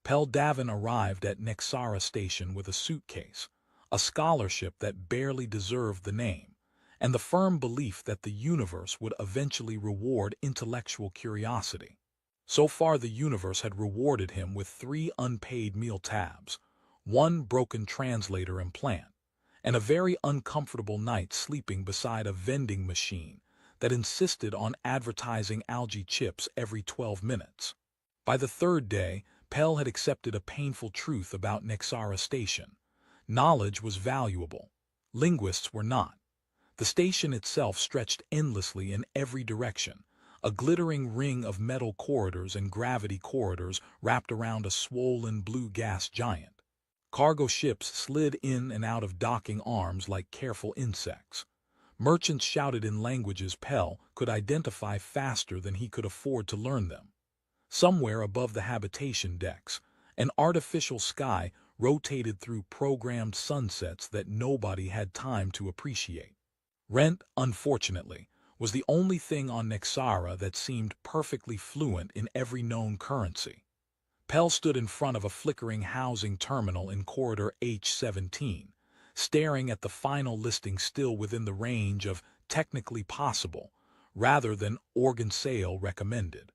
Pell Davin arrived at Nexara station with a suitcase, a scholarship that barely deserved the name, and the firm belief that the universe would eventually reward intellectual curiosity. So far the universe had rewarded him with 3 unpaid meal tabs, 1 broken translator implant, and a very uncomfortable night sleeping beside a vending machine that insisted on advertising algae chips every 12 minutes. By the 3rd day, Pell had accepted a painful truth about Nexara Station. Knowledge was valuable. Linguists were not. The station itself stretched endlessly in every direction, a glittering ring of metal corridors and gravity corridors wrapped around a swollen blue gas giant. Cargo ships slid in and out of docking arms like careful insects. Merchants shouted in languages Pell could identify faster than he could afford to learn them. Somewhere above the habitation decks, an artificial sky rotated through programmed sunsets that nobody had time to appreciate. Rent, unfortunately, was the only thing on Nexara that seemed perfectly fluent in every known currency. Pell stood in front of a flickering housing terminal in corridor H17, staring at the final listing still within the range of technically possible, rather than organ sale recommended.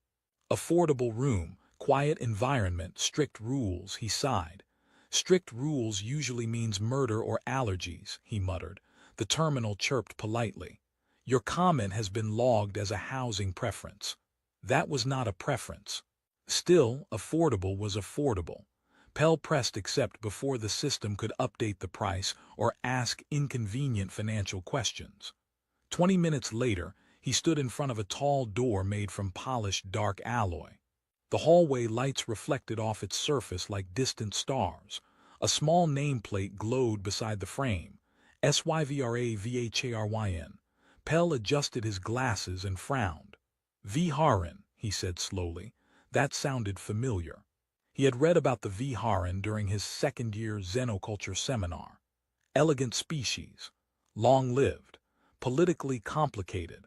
Affordable room, quiet environment, strict rules, he sighed. Strict rules usually means murder or allergies, he muttered. The terminal chirped politely. Your comment has been logged as a housing preference. That was not a preference. Still, affordable was affordable. Pell pressed accept before the system could update the price or ask inconvenient financial questions. 20 minutes later, he stood in front of a tall door made from polished dark alloy. The hallway lights reflected off its surface like distant stars. A small nameplate glowed beside the frame. Sfi-fi. Pell adjusted his glasses and frowned. Viharan, he said slowly. That sounded familiar. He had read about the Viharan during his second-year xenoculture seminar. Elegant species, long-lived, politically complicated.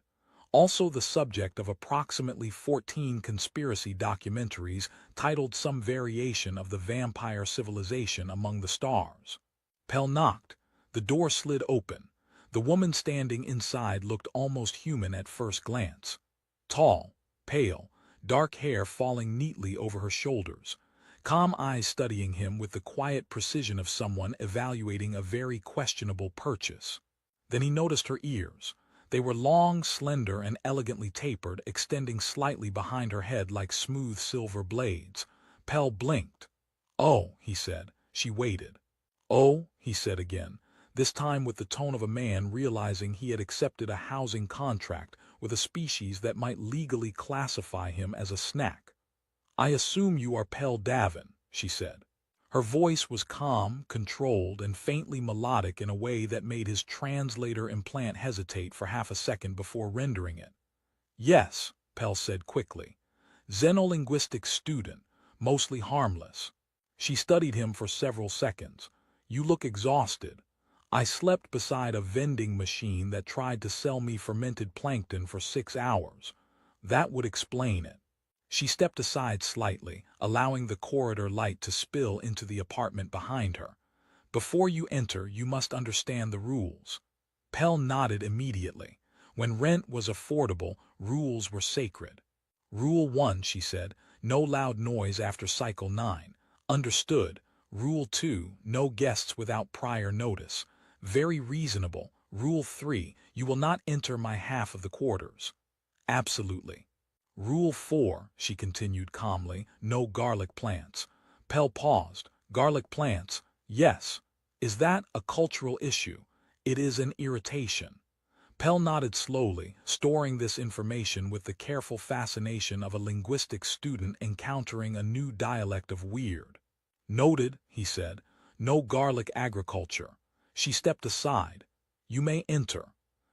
Also the subject of approximately 14 conspiracy documentaries titled some variation of the vampire civilization among the stars. Pell knocked. The door slid open. The woman standing inside looked almost human at first glance. Tall, pale, dark hair falling neatly over her shoulders. Calm eyes studying him with the quiet precision of someone evaluating a very questionable purchase. Then he noticed her ears. They were long, slender, and elegantly tapered, extending slightly behind her head like smooth silver blades. Pell blinked. Oh, he said. She waited. Oh, he said again, this time with the tone of a man realizing he had accepted a housing contract with a species that might legally classify him as a snack. I assume you are Pell Davin, she said. Her voice was calm, controlled, and faintly melodic in a way that made his translator implant hesitate for half a second before rendering it. Yes, Pell said quickly. Xenolinguistics student, mostly harmless. She studied him for several seconds. You look exhausted. I slept beside a vending machine that tried to sell me fermented plankton for 6 hours. That would explain it. She stepped aside slightly, allowing the corridor light to spill into the apartment behind her. Before you enter, you must understand the rules. Pell nodded immediately. When rent was affordable, rules were sacred. Rule 1, she said, no loud noise after cycle 9. Understood. Rule 2, no guests without prior notice. Very reasonable. Rule 3, you will not enter my half of the quarters. Absolutely. Rule 4, she continued calmly, no garlic plants. Pell paused. Garlic plants, yes. Is that a cultural issue? It is an irritation. Pell nodded slowly, storing this information with the careful fascination of a linguistics student encountering a new dialect of weird. Noted, he said. No garlic agriculture. She stepped aside. You may enter.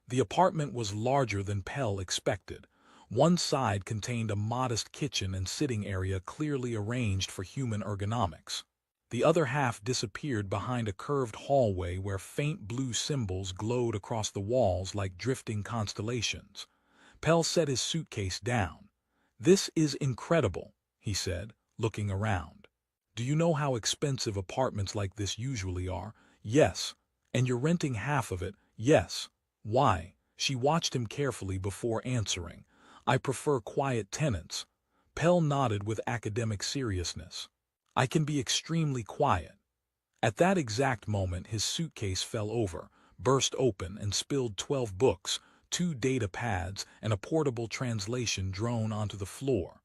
The apartment was larger than Pell expected. One side contained a modest kitchen and sitting area clearly arranged for human ergonomics. The other half disappeared behind a curved hallway where faint blue symbols glowed across the walls like drifting constellations. Pell set his suitcase down. This is incredible, he said, looking around. Do you know how expensive apartments like this usually are? Yes. And you're renting half of it? Yes. Why? She watched him carefully before answering. I prefer quiet tenants. Pell nodded with academic seriousness. I can be extremely quiet. At that exact moment his suitcase fell over, burst open and spilled 12 books, 2 data pads, and a portable translation drone onto the floor.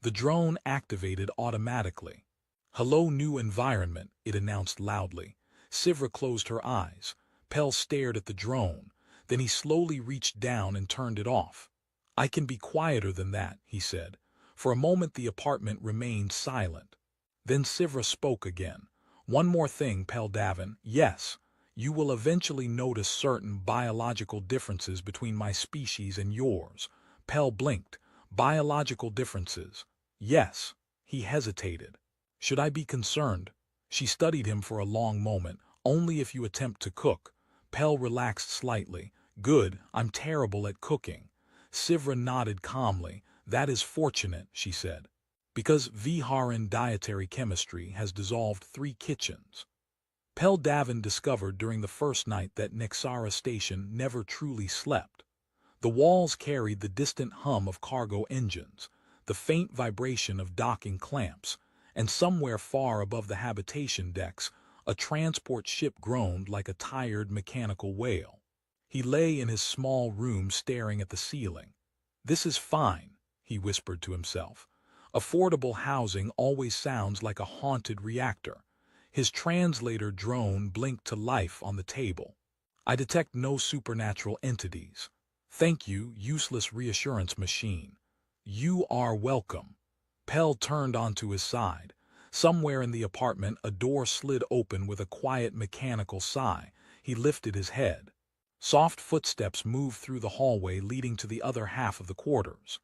The drone activated automatically. "Hello, new environment," it announced loudly. Sivra closed her eyes. Pell stared at the drone. Then he slowly reached down and turned it off. "I can be quieter than that," he said. For a moment the apartment remained silent. Then Sivra spoke again. "One more thing, Davin. Yes, you will eventually notice certain biological differences between my species and yours." Pell blinked. "Biological differences?" "Yes." He hesitated. "Should I be concerned?" She studied him for a long moment. "Only if you attempt to cook." Pell relaxed slightly. "Good, I'm terrible at cooking." Sivra nodded calmly. "That is fortunate," she said, "because Viharan dietary chemistry has dissolved 3 kitchens." Pell Davin discovered during the first night that Nexara station never truly slept. The walls carried the distant hum of cargo engines, the faint vibration of docking clamps, and somewhere far above the habitation decks, a transport ship groaned like a tired mechanical whale. He lay in his small room staring at the ceiling. "This is fine," he whispered to himself. "Affordable housing always sounds like a haunted reactor." His translator drone blinked to life on the table. "I detect no supernatural entities." "Thank you, useless reassurance machine." "You are welcome." Pell turned onto his side. Somewhere in the apartment a door slid open with a quiet mechanical sigh. He lifted his head. Soft footsteps moved through the hallway leading to the other half of the quarters.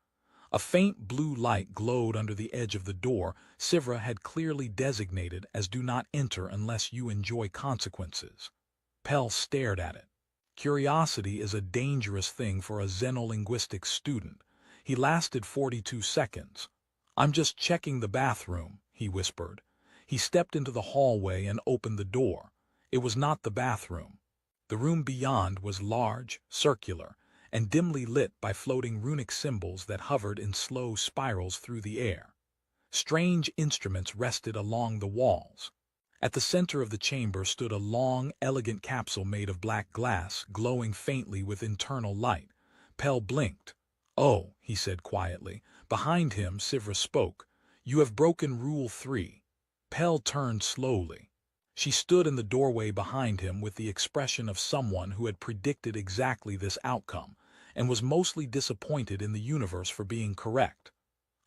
A faint blue light glowed under the edge of the door Sivra had clearly designated as "Do not enter unless you enjoy consequences." Pell stared at it. Curiosity is a dangerous thing for a xenolinguistics student. He lasted 42 seconds. "I'm just checking the bathroom," he whispered. He stepped into the hallway and opened the door. It was not the bathroom. The room beyond was large, circular, and dimly lit by floating runic symbols that hovered in slow spirals through the air. Strange instruments rested along the walls. At the center of the chamber stood a long, elegant capsule made of black glass, glowing faintly with internal light. Pell blinked. "Oh," he said quietly. Behind him, Sivra spoke. "You have broken Rule 3. Pell turned slowly. She stood in the doorway behind him with the expression of someone who had predicted exactly this outcome, and was mostly disappointed in the universe for being correct.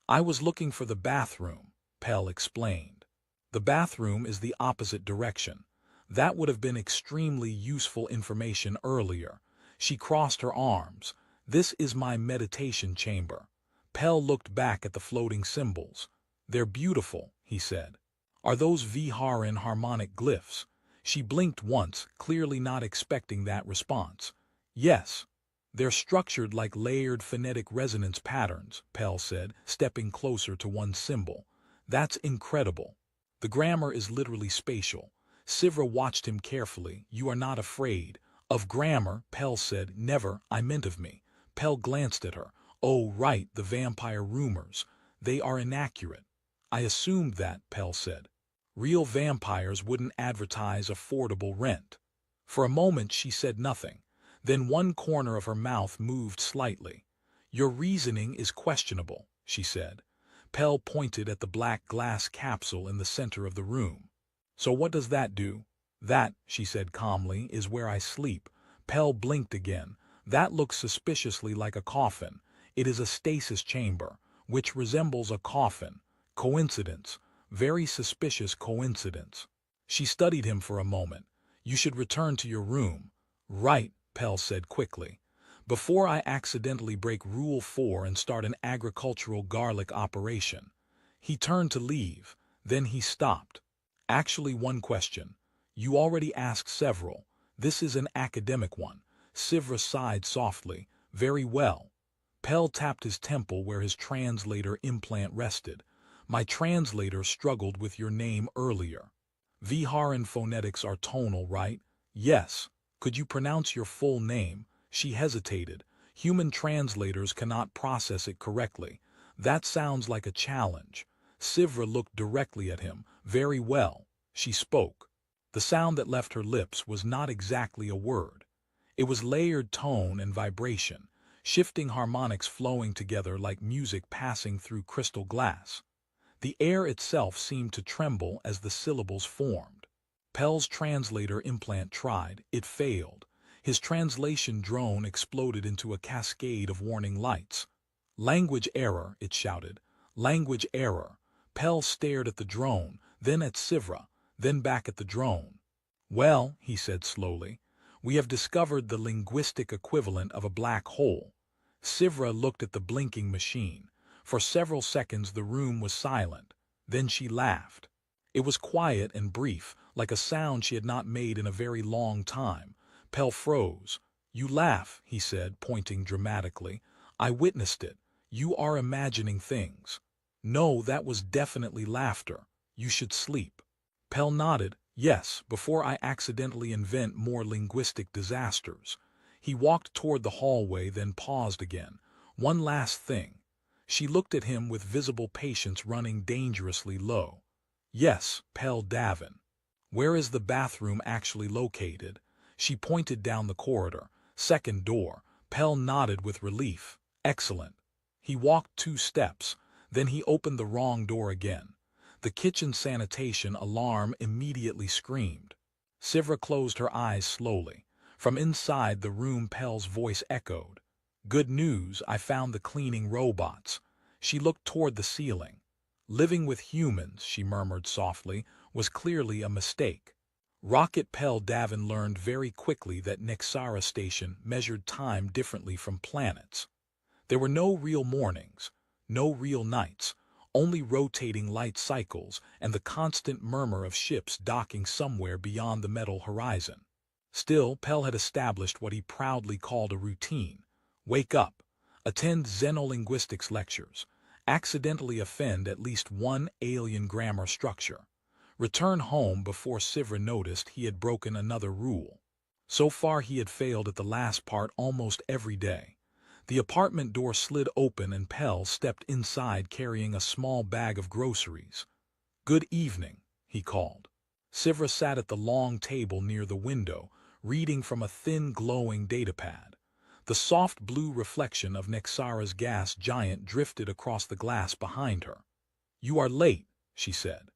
"I was looking for the bathroom," Pell explained. "The bathroom is the opposite direction. That would have been extremely useful information earlier." She crossed her arms. "This is my meditation chamber." Pell looked back at the floating symbols. "They're beautiful," he said. "Are those Viharan harmonic glyphs?" She blinked once, clearly not expecting that response. "Yes. They're structured like layered phonetic resonance patterns," Pell said, stepping closer to one symbol. "That's incredible. The grammar is literally spatial." Sivra watched him carefully. "You are not afraid." "Of grammar," Pell said. "Never. I meant of me." Pell glanced at her. "Oh, right, the vampire rumors. They are inaccurate." "I assumed that," Pell said. "Real vampires wouldn't advertise affordable rent." For a moment she said nothing. Then one corner of her mouth moved slightly. "Your reasoning is questionable," she said. Pell pointed at the black glass capsule in the center of the room. "So what does that do?" "That," she said calmly, "is where I sleep." Pell blinked again. "That looks suspiciously like a coffin. It is a stasis chamber, which resembles a coffin. Coincidence. Very suspicious coincidence." She studied him for a moment. "You should return to your room." "Right," Pell said quickly. "Before I accidentally break Rule 4 and start an agricultural garlic operation." He turned to leave. Then he stopped. "Actually, one question. You already asked several. This is an academic one." Sivra sighed softly. "Very well." Pell tapped his temple where his translator implant rested. My translator struggled with your name earlier. Viharan phonetics are tonal, right? Yes. Could you pronounce your full name? She hesitated. Human translators cannot process it correctly. That sounds like a challenge. Sivra looked directly at him. Very well. She spoke. The sound that left her lips was not exactly a word. It was layered tone and vibration, shifting harmonics flowing together like music passing through crystal glass. The air itself seemed to tremble as the syllables formed. Pell's translator implant tried. It failed. His translation drone exploded into a cascade of warning lights. Language error, it shouted. Language error. Pell stared at the drone, then at Sivra, then back at the drone. Well, he said slowly, we have discovered the linguistic equivalent of a black hole. Sivra looked at the blinking machine. For several seconds the room was silent. Then she laughed. It was quiet and brief, like a sound she had not made in a very long time. Pell froze. You laugh, he said, pointing dramatically. I witnessed it. You are imagining things. No, that was definitely laughter. You should sleep. Pell nodded. Yes, before I accidentally invent more linguistic disasters. He walked toward the hallway, then paused again. One last thing. She looked at him with visible patience running dangerously low. Yes, Pell Davin. Where is the bathroom actually located? She pointed down the corridor. Second door. Pell nodded with relief. Excellent. He walked 2 steps. Then he opened the wrong door again. The kitchen sanitation alarm immediately screamed. Sivra closed her eyes slowly. From inside the room Pell's voice echoed. Good news, I found the cleaning robots. She looked toward the ceiling. Living with humans, she murmured softly, was clearly a mistake. Rocket Pell Davin learned very quickly that Nexara Station measured time differently from planets. There were no real mornings, no real nights, only rotating light cycles and the constant murmur of ships docking somewhere beyond the metal horizon. Still, Pell had established what he proudly called a routine. Wake up, attend xenolinguistics lectures, accidentally offend at least one alien grammar structure. Return home before Sivra noticed he had broken another rule. So far he had failed at the last part almost every day. The apartment door slid open and Pell stepped inside carrying a small bag of groceries. Good evening, he called. Sivra sat at the long table near the window, reading from a thin glowing datapad. The soft blue reflection of Nexara's gas giant drifted across the glass behind her. You are late, she said.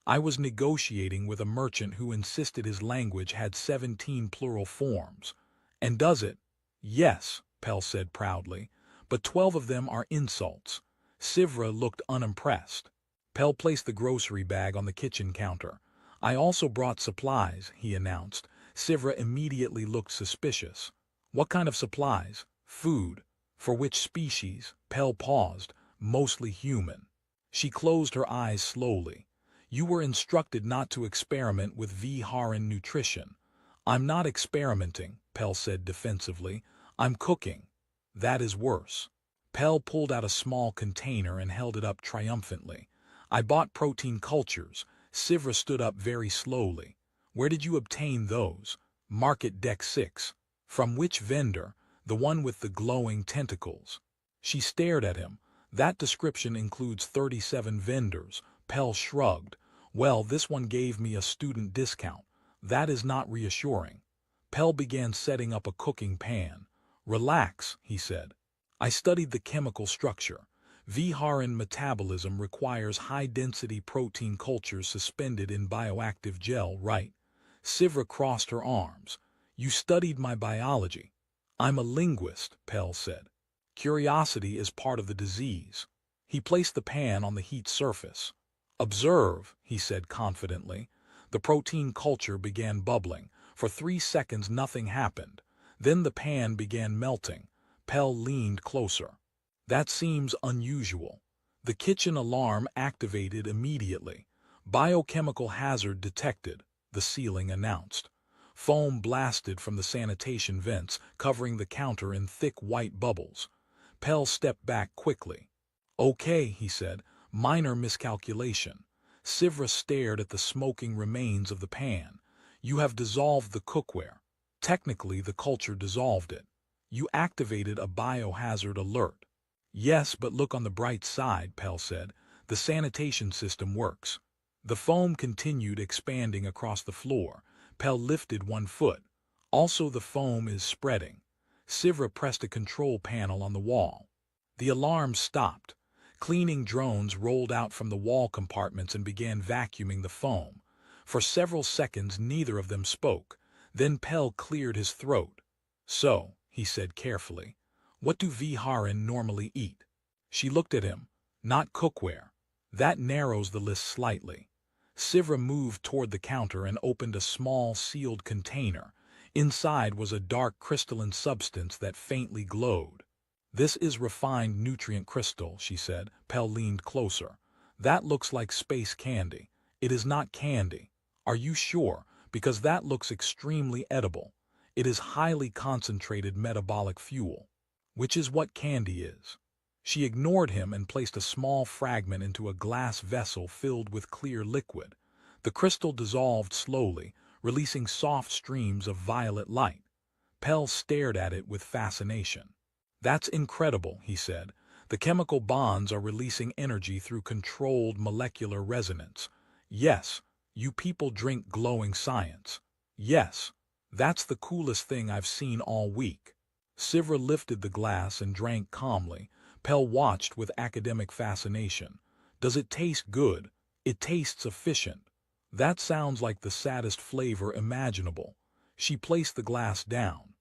I was negotiating with a merchant who insisted his language had 17 plural forms. And does it? Yes, Pell said proudly, but 12 of them are insults. Sivra looked unimpressed. Pell placed the grocery bag on the kitchen counter. I also brought supplies, he announced. Sivra immediately looked suspicious. What kind of supplies? Food. For which species? Pell paused. Mostly human. She closed her eyes slowly. You were instructed not to experiment with Viharan nutrition. I'm not experimenting, Pell said defensively. I'm cooking. That is worse. Pell pulled out a small container and held it up triumphantly. I bought protein cultures. Sivra stood up very slowly. Where did you obtain those? Market Deck 6. From which vendor? The one with the glowing tentacles. She stared at him. That description includes 37 vendors. Pell shrugged. Well, this one gave me a student discount. That is not reassuring. Pell began setting up a cooking pan. Relax, he said. I studied the chemical structure. Viharan metabolism requires high-density protein cultures suspended in bioactive gel, right? Sivra crossed her arms. You studied my biology. I'm a linguist, Pell said. Curiosity is part of the disease. He placed the pan on the heat surface. Observe, he said confidently. The protein culture began bubbling. For 3 seconds nothing happened. Then the pan began melting. Pell leaned closer. That seems unusual. The kitchen alarm activated immediately. Biochemical hazard detected, the ceiling announced. Foam blasted from the sanitation vents, covering the counter in thick white bubbles. Pell stepped back quickly. Okay, he said, Minor miscalculation. Sivra stared at the smoking remains of the pan. You have dissolved the cookware. Technically, the culture dissolved it. You activated a biohazard alert. Yes, but look on the bright side, Pell said. The sanitation system works. The foam continued expanding across the floor. Pell lifted one foot. Also, the foam is spreading. Sivra pressed a control panel on the wall. The alarm stopped. Cleaning drones rolled out from the wall compartments and began vacuuming the foam. For several seconds, neither of them spoke. Then Pell cleared his throat. So, he said carefully, what do Viharin normally eat? She looked at him. Not cookware. That narrows the list slightly. Sivra moved toward the counter and opened a small sealed container. Inside was a dark crystalline substance that faintly glowed. This is refined nutrient crystal, she said. Pell leaned closer. That looks like space candy. It is not candy. Are you sure? Because that looks extremely edible. It is highly concentrated metabolic fuel, which is what candy is. She ignored him and placed a small fragment into a glass vessel filled with clear liquid. The crystal dissolved slowly, releasing soft streams of violet light. Pell stared at it with fascination. That's incredible, he said. The chemical bonds are releasing energy through controlled molecular resonance. Yes, you people drink glowing science. Yes, that's the coolest thing I've seen all week. Sivra lifted the glass and drank calmly. Pell watched with academic fascination. Does it taste good? It tastes efficient. That sounds like the saddest flavor imaginable. She placed the glass down.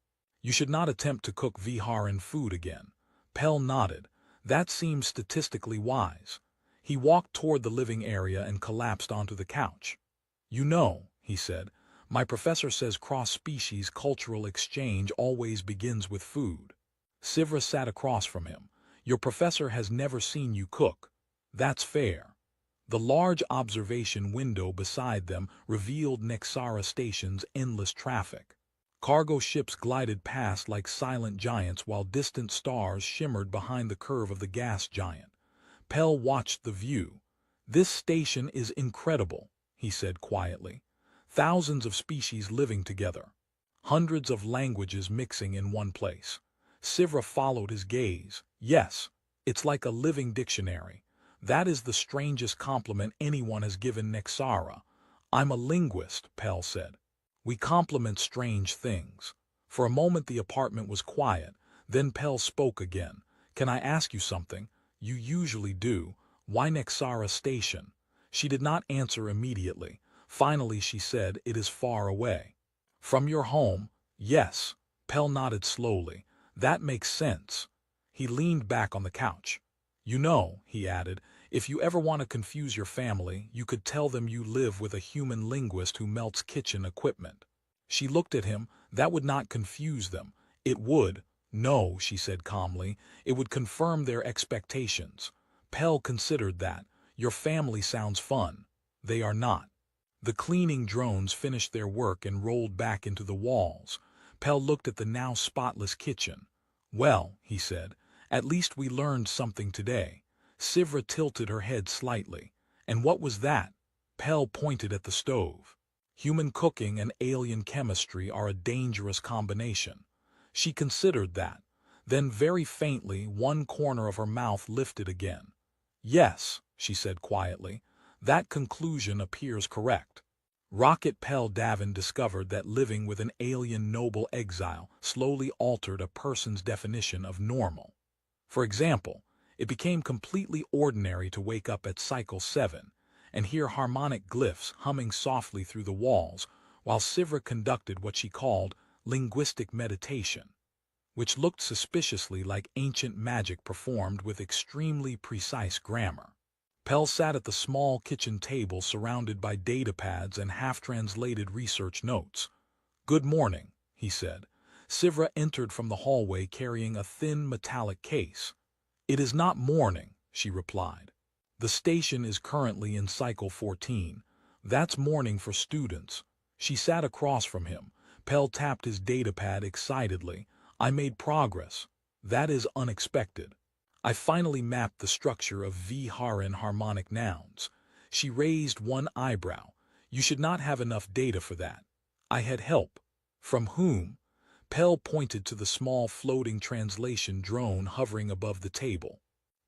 You should not attempt to cook Viharin food again. Pell nodded. That seems statistically wise. He walked toward the living area and collapsed onto the couch. You know, he said, my professor says cross-species cultural exchange always begins with food. Sivra sat across from him. Your professor has never seen you cook. That's fair. The large observation window beside them revealed Nexara Station's endless traffic. Cargo ships glided past like silent giants while distant stars shimmered behind the curve of the gas giant. Pell watched the view. This station is incredible, he said quietly. Thousands of species living together. Hundreds of languages mixing in one place. Sivra followed his gaze. Yes, it's like a living dictionary. That is the strangest compliment anyone has given Nexara. I'm a linguist, Pell said. We compliment strange things. For a moment the apartment was quiet. Then Pell spoke again. Can I ask you something? You usually do. Why Nexara Station? She did not answer immediately. Finally she said, it is far away. From your home? Yes. Pell nodded slowly. That makes sense. He leaned back on the couch. You know, he added, if you ever want to confuse your family, you could tell them you live with a human linguist who melts kitchen equipment. She looked at him. That would not confuse them. It would. No, she said calmly. It would confirm their expectations. Pell considered that. Your family sounds fun. They are not. The cleaning drones finished their work and rolled back into the walls. Pell looked at the now spotless kitchen. Well, he said, at least we learned something today. Sivra tilted her head slightly. And what was that? Pell pointed at the stove. Human cooking and alien chemistry are a dangerous combination. She considered that. Then very faintly, one corner of her mouth lifted again. Yes, she said quietly, that conclusion appears correct. Rocket Pell Davin discovered that living with an alien noble exile slowly altered a person's definition of normal. For example, it became completely ordinary to wake up at cycle 7 and hear harmonic glyphs humming softly through the walls while Sivra conducted what she called linguistic meditation, which looked suspiciously like ancient magic performed with extremely precise grammar. Pell sat at the small kitchen table surrounded by datapads and half-translated research notes. Good morning, he said. Sivra entered from the hallway carrying a thin metallic case. It is not morning, she replied. The station is currently in cycle 14. That's morning for students. She sat across from him. Pell tapped his datapad excitedly. I made progress. That is unexpected. I finally mapped the structure of Viharan harmonic nouns. She raised one eyebrow. You should not have enough data for that. I had help. From whom? Pell pointed to the small floating translation drone hovering above the table.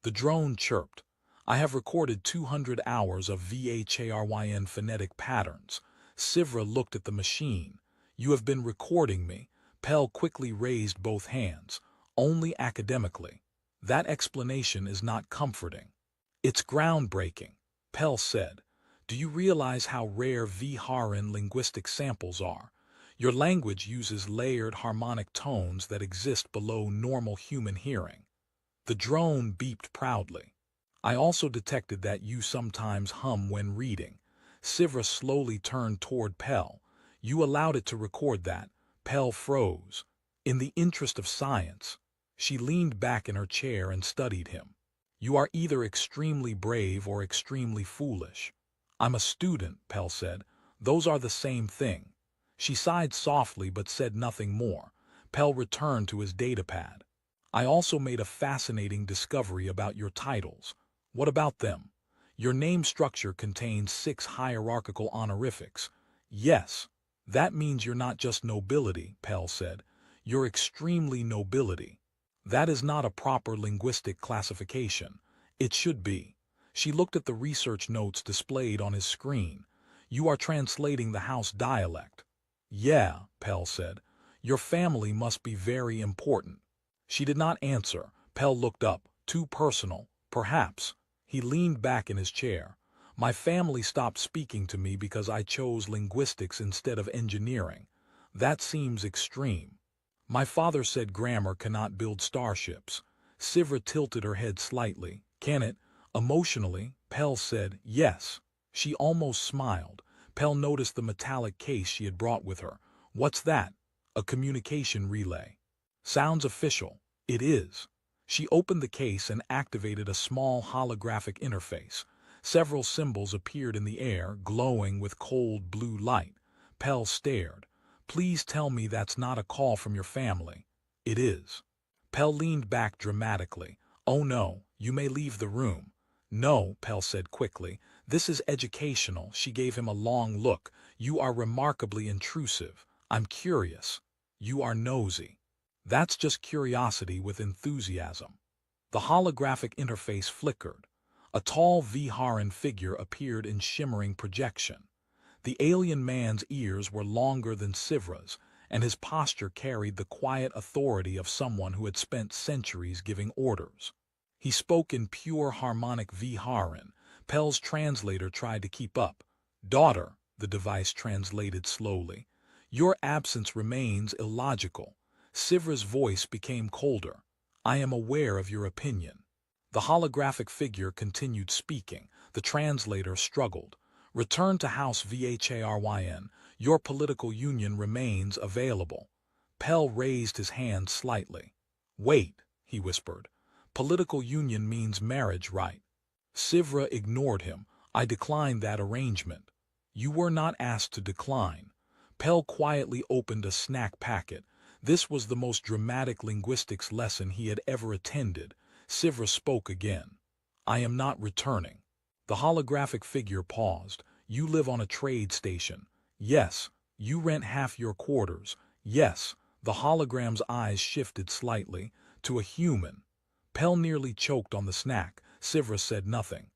The drone chirped. I have recorded 200 hours of VHARYN phonetic patterns. Sivra looked at the machine. You have been recording me. Pell quickly raised both hands. Only academically. That explanation is not comforting. It's groundbreaking, Pell said. Do you realize how rare Viharan linguistic samples are? Your language uses layered harmonic tones that exist below normal human hearing. The drone beeped proudly. I also detected that you sometimes hum when reading. Sivra slowly turned toward Pell. You allowed it to record that. Pell froze. In the interest of science. She leaned back in her chair and studied him. You are either extremely brave or extremely foolish. I'm a student, Pell said. Those are the same thing. She sighed softly but said nothing more. Pell returned to his datapad. I also made a fascinating discovery about your titles. What about them? Your name structure contains 6 hierarchical honorifics. Yes, that means you're not just nobility, Pell said. You're extremely nobility. That is not a proper linguistic classification. It should be. She looked at the research notes displayed on his screen. You are translating the house dialect. Yeah, Pell said. Your family must be very important. She did not answer. Pell looked up. Too personal, perhaps. He leaned back in his chair. My family stopped speaking to me because I chose linguistics instead of engineering. That seems extreme. My father said grammar cannot build starships. Sivra tilted her head slightly. Can it? Emotionally, Pell said, yes. She almost smiled. Pell noticed the metallic case she had brought with her. What's that? A communication relay. Sounds official. It is. She opened the case and activated a small holographic interface. Several symbols appeared in the air, glowing with cold blue light. Pell stared. Please tell me that's not a call from your family. It is. Pell leaned back dramatically. Oh no, you may leave the room. No, Pell said quickly. This is educational. She gave him a long look. You are remarkably intrusive. I'm curious. You are nosy. That's just curiosity with enthusiasm. The holographic interface flickered. A tall Viharan figure appeared in shimmering projection. The alien man's ears were longer than Sivra's, and his posture carried the quiet authority of someone who had spent centuries giving orders. He spoke in pure harmonic Viharan. Pell's translator tried to keep up. Daughter, the device translated slowly. Your absence remains illogical. Sivra's voice became colder. I am aware of your opinion. The holographic figure continued speaking. The translator struggled. Return to House VHARYN. Your political union remains available. Pell raised his hand slightly. Wait, he whispered. Political union means marriage, right? Sivra ignored him. I declined that arrangement. You were not asked to decline. Pell quietly opened a snack packet. This was the most dramatic linguistics lesson he had ever attended. Sivra spoke again. I am not returning. The holographic figure paused. You live on a trade station. Yes. You rent half your quarters. Yes. The hologram's eyes shifted slightly. To a human. Pell nearly choked on the snack. Sivra said nothing.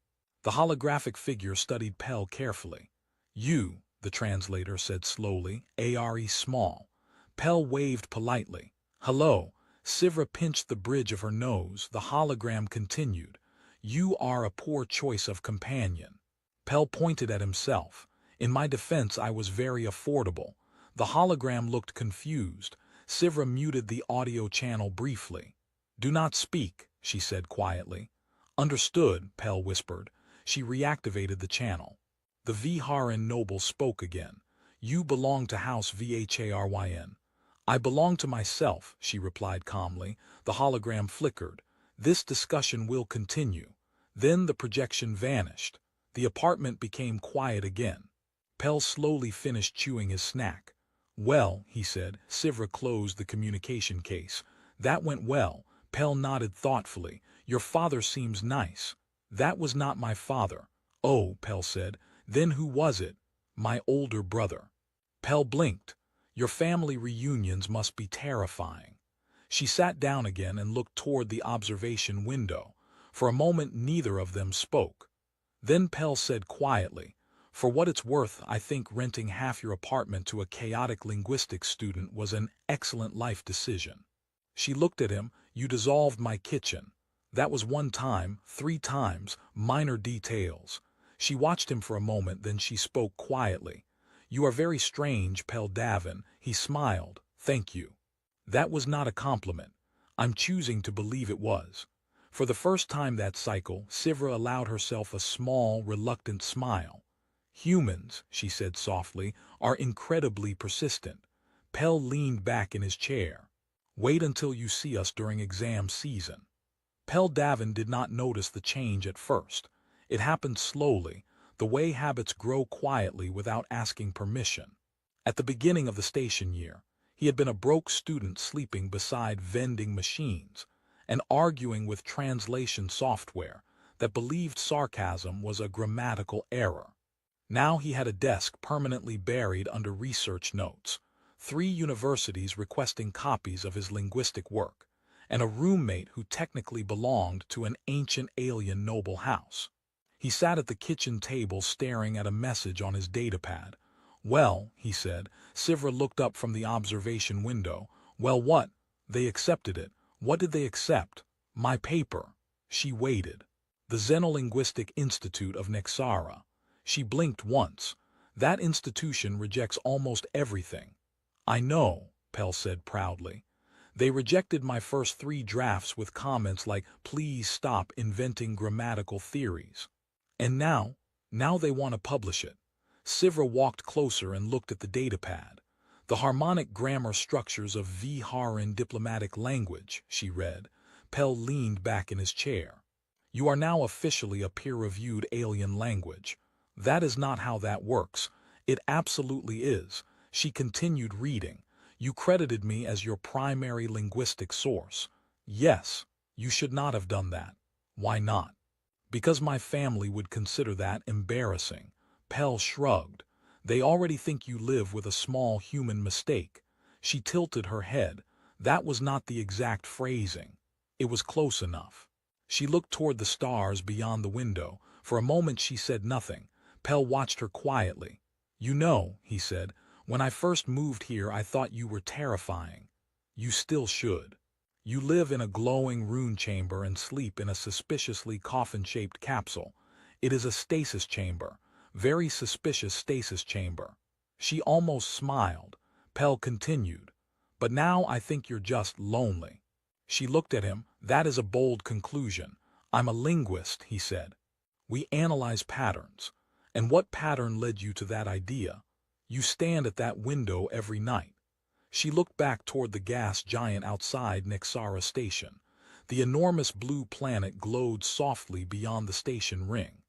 The holographic figure studied Pell carefully. You, the translator said slowly, are small. Pell waved politely. Hello. Sivra pinched the bridge of her nose. The hologram continued. You are a poor choice of companion. Pell pointed at himself. In my defense, I was very affordable. The hologram looked confused. Sivra muted the audio channel briefly. Do not speak, she said quietly. Understood, Pell whispered. She reactivated the channel. The Viharan noble spoke again. You belong to House VHARYN. I belong to myself, she replied calmly. The hologram flickered. This discussion will continue. Then the projection vanished. The apartment became quiet again. Pell slowly finished chewing his snack. Well, he said. Sivra closed the communication case. That went well. Pell nodded thoughtfully. Your father seems nice. That was not my father. Oh, Pell said. Then who was it? My older brother. Pell blinked. Your family reunions must be terrifying. She sat down again and looked toward the observation window. For a moment neither of them spoke. Then Pell said quietly, "For what it's worth, I think renting half your apartment to a chaotic linguistics student was an excellent life decision." She looked at him. "You dissolved my kitchen. That was one time, 3 times, minor details." She watched him for a moment, then she spoke quietly. "You are very strange, Pell Davin." He smiled. "Thank you." That was not a compliment. I'm choosing to believe it was. For the first time that cycle, Sivra allowed herself a small, reluctant smile. "Humans," she said softly, "are incredibly persistent." Pell leaned back in his chair. "Wait until you see us during exam season." Pell Davin did not notice the change at first. It happened slowly, the way habits grow quietly without asking permission. At the beginning of the station year, he had been a broke student sleeping beside vending machines and arguing with translation software that believed sarcasm was a grammatical error. Now he had a desk permanently buried under research notes, 3 universities requesting copies of his linguistic work, and a roommate who technically belonged to an ancient alien noble house. He sat at the kitchen table staring at a message on his datapad. "Well," he said. Sivra looked up from the observation window. "Well, what?" "They accepted it." "What did they accept?" "My paper." She waited. "The Xenolinguistic Institute of Nexara." She blinked once. "That institution rejects almost everything." "I know," Pell said proudly. "They rejected my first 3 drafts with comments like, 'Please stop inventing grammatical theories.' And now they want to publish it." Sivra walked closer and looked at the datapad. "The harmonic grammar structures of Viharan diplomatic language," she read. Pell leaned back in his chair. "You are now officially a peer-reviewed alien language." "That is not how that works." "It absolutely is." She continued reading. "You credited me as your primary linguistic source." "Yes." "You should not have done that." "Why not?" "Because my family would consider that embarrassing." Pell shrugged. "They already think you live with a small human mistake." She tilted her head. "That was not the exact phrasing." "It was close enough." She looked toward the stars beyond the window. For a moment she said nothing. Pell watched her quietly. "You know," he said, "when I first moved here I thought you were terrifying. You still should. You live in a glowing rune chamber and sleep in a suspiciously coffin-shaped capsule. It is a stasis chamber. Very suspicious stasis chamber." She almost smiled. Pell continued. "But now I think you're just lonely." She looked at him. "That is a bold conclusion." "I'm a linguist," he said. "We analyze patterns." "And what pattern led you to that idea?" "You stand at that window every night." She looked back toward the gas giant outside Nexara station. The enormous blue planet glowed softly beyond the station ring.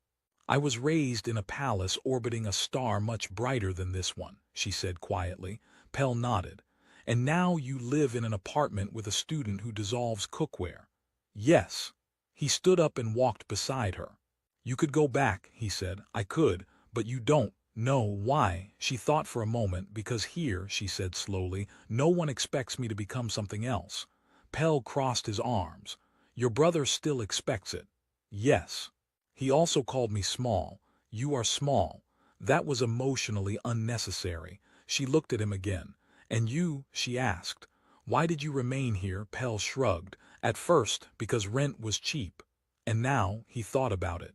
"I was raised in a palace orbiting a star much brighter than this one," she said quietly. Pell nodded. "And now you live in an apartment with a student who dissolves cookware." "Yes." He stood up and walked beside her. "You could go back," he said. "I could, but you don't." "No, why?" She thought for a moment. "Because here," she said slowly, "no one expects me to become something else." Pell crossed his arms. "Your brother still expects it." "Yes." "He also called me small." "You are small." That was emotionally unnecessary. She looked at him again. "And you?" she asked. "Why did you remain here?" Pell shrugged. "At first, because rent was cheap." "And now," he thought about it.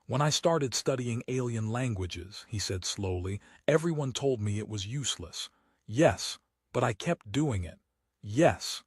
"When I started studying alien languages," he said slowly, "everyone told me it was useless." "Yes, but I kept doing it." "Yes."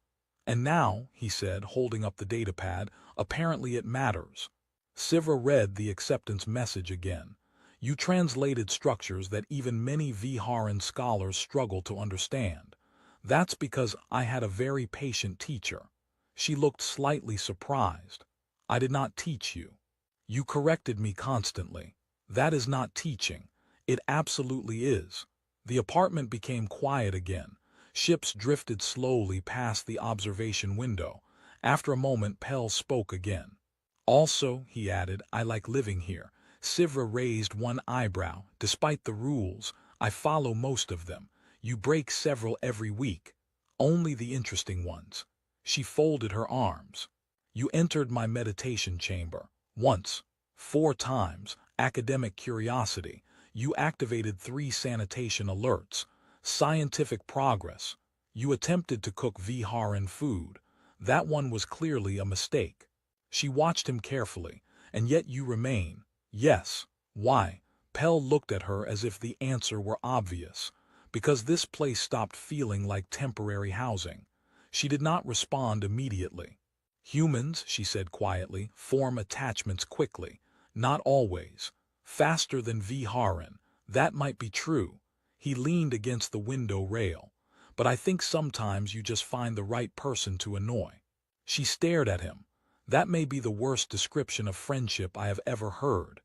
"And now," he said, holding up the datapad, "apparently it matters." Sivra read the acceptance message again. "You translated structures that even many Viharan scholars struggle to understand." "That's because I had a very patient teacher." She looked slightly surprised. "I did not teach you." "You corrected me constantly." "That is not teaching." "It absolutely is." The apartment became quiet again. Ships drifted slowly past the observation window. After a moment Pell spoke again. Also, he added, I like living here. Sivra raised one eyebrow. Despite the rules, I follow most of them. You break several every week. Only the interesting ones. She folded her arms. You entered my meditation chamber. Once. 4 times. Academic curiosity. You activated 3 sanitation alerts. Scientific progress. You attempted to cook Viharan food. That one was clearly a mistake. She watched him carefully. And yet you remain. Yes. Why? Pell looked at her as if the answer were obvious. Because this place stopped feeling like temporary housing. She did not respond immediately. Humans, she said quietly, form attachments quickly. Not always. Faster than Viharan. That might be true. He leaned against the window rail. But I think sometimes you just find the right person to annoy. She stared at him. That may be the worst description of friendship I have ever heard.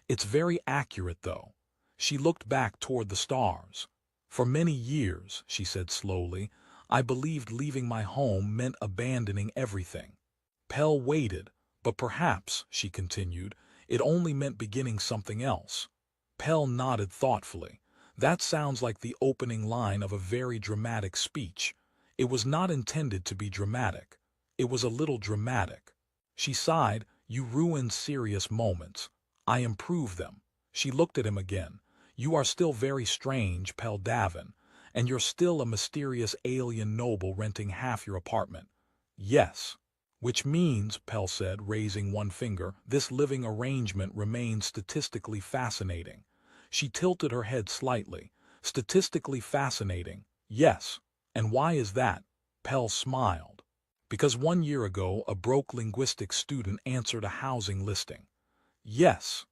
It's very accurate, though. She looked back toward the stars. For many years, she said slowly, I believed leaving my home meant abandoning everything. Pell waited, but perhaps, she continued, it only meant beginning something else. Pell nodded thoughtfully. That sounds like the opening line of a very dramatic speech. It was not intended to be dramatic. It was a little dramatic. She sighed, you ruined serious moments. I improve them. She looked at him again. You are still very strange, Pell Davin, and you're still a mysterious alien noble renting half your apartment. Yes. Which means, Pell said, raising one finger, this living arrangement remains statistically fascinating. She tilted her head slightly. Statistically fascinating. Yes. And why is that? Pell smiled. Because 1 year ago a broke linguistics student answered a housing listing. Yes.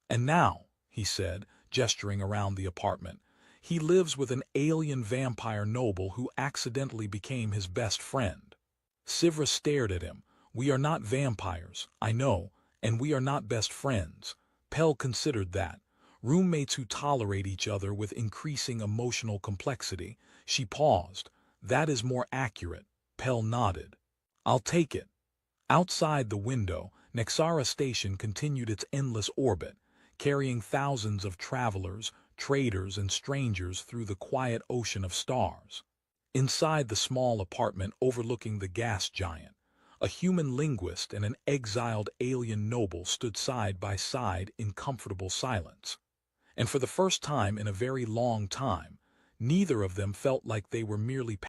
And now, he said, gesturing around the apartment, he lives with an alien vampire noble who accidentally became his best friend. Sivra stared at him. We are not vampires, I know, and we are not best friends. Pell considered that. Roommates who tolerate each other with increasing emotional complexity. She paused. That is more accurate. Pell nodded. I'll take it. Outside the window, Nexara Station continued its endless orbit, carrying thousands of travelers, traders, and strangers through the quiet ocean of stars. Inside the small apartment overlooking the gas giant, a human linguist and an exiled alien noble stood side by side in comfortable silence. And for the first time in a very long time, neither of them felt like they were merely